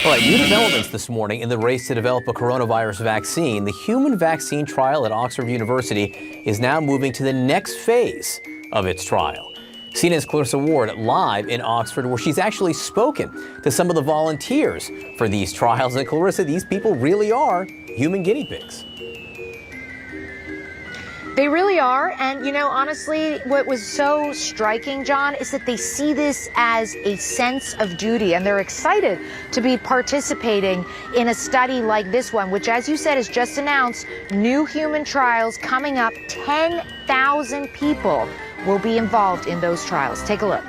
All right, new developments this morning in the race to develop a coronavirus vaccine. The human vaccine trial at Oxford University is now moving to the next phase of its trial. CNN's Clarissa Ward live in Oxford, where she's actually spoken to some of the volunteers for these trials. And Clarissa, these people really are human guinea pigs. They really are. And, you know, honestly, what was so striking, John, is that they see this as a sense of duty, and they're excited to be participating in a study like this one, which, as you said, is just announced. New human trials coming up. 10,000 people will be involved in those trials. Take a look.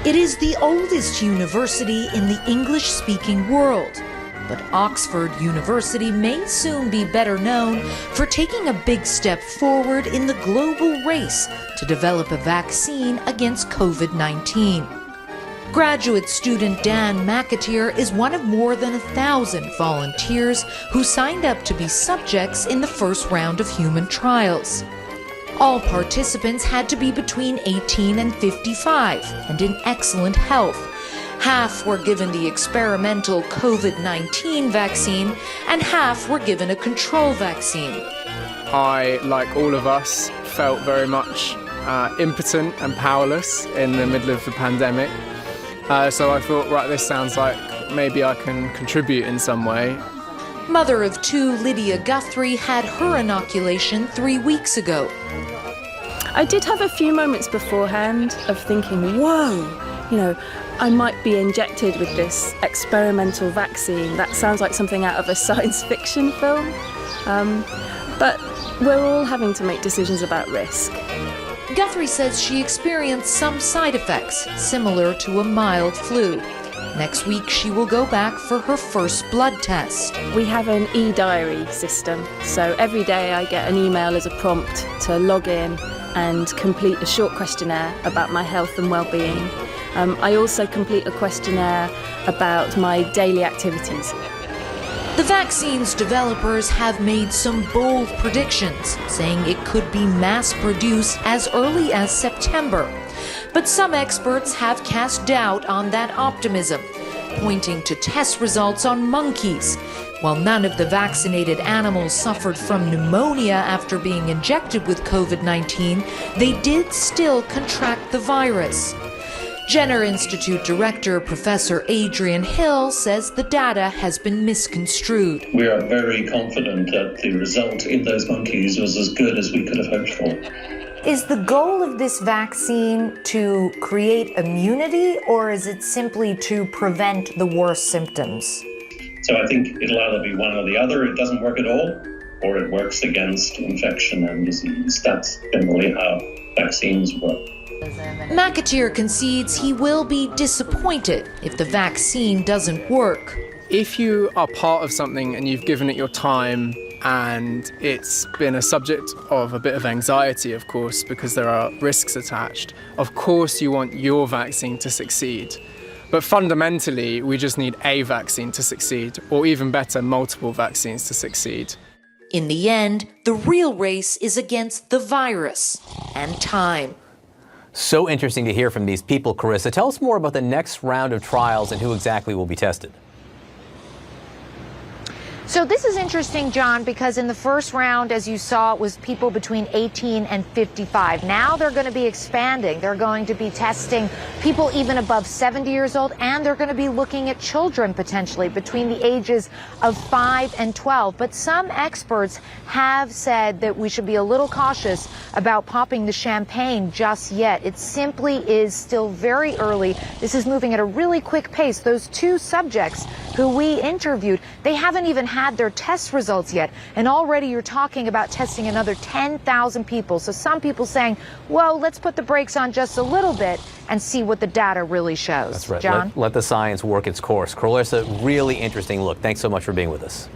It is the oldest university in the English-speaking world. But Oxford University may soon be better known for taking a big step forward in the global race to develop a vaccine against COVID-19. Graduate student Dan McAteer is one of more than 1,000 volunteers who signed up to be subjects in the first round of human trials. All participants had to be between 18 and 55 and in excellent health. Half were given the experimental COVID-19 vaccine, and half were given a control vaccine. I, like all of us, felt very much impotent and powerless in the middle of the pandemic. So I thought, right, this sounds like maybe I can contribute in some way. Mother of two, Lydia Guthrie, had her inoculation 3 weeks ago. I did have a few moments beforehand of thinking, whoa, you know, I might be injected with this experimental vaccine. That sounds like something out of a science fiction film. But we're all having to make decisions about risk. Guthrie says she experienced some side effects similar to a mild flu. Next week, she will go back for her first blood test. We have an e-diary system, so every day I get an email as a prompt to log in and complete a short questionnaire about my health and well-being. I also complete a questionnaire about my daily activities. The vaccine's developers have made some bold predictions, saying it could be mass-produced as early as September. But some experts have cast doubt on that optimism, pointing to test results on monkeys. While none of the vaccinated animals suffered from pneumonia after being injected with COVID-19, they did still contract the virus. Jenner Institute Director Professor Adrian Hill says the data has been misconstrued. We are very confident that the result in those monkeys was as good as we could have hoped for. Is the goal of this vaccine to create immunity, or is it simply to prevent the worst symptoms? So I think it'll either be one or the other. It doesn't work at all, or it works against infection and disease. That's generally how vaccines work. McAteer concedes he will be disappointed if the vaccine doesn't work. If you are part of something and you've given it your time and it's been a subject of a bit of anxiety, of course, because there are risks attached, of course you want your vaccine to succeed. But fundamentally, we just need a vaccine to succeed, or even better, multiple vaccines to succeed. In the end, the real race is against the virus and time. So interesting to hear from these people, Clarissa. Tell us more about the next round of trials and who exactly will be tested. So this is interesting, John, because in the first round, as you saw, it was people between 18 and 55. Now they're going to be expanding. They're going to be testing people even above 70 years old, and they're going to be looking at children potentially between the ages of 5 and 12. But some experts have said that we should be a little cautious about popping the champagne just yet. It simply is still very early. This is moving at a really quick pace. Those two subjects who we interviewed, they haven't even had their test results yet, and already you're talking about testing another 10,000 people. So some people saying, well, let's put the brakes on just a little bit and see what the data really shows. That's right. John? Let the science work its course. Clarissa, really interesting look. Thanks so much for being with us.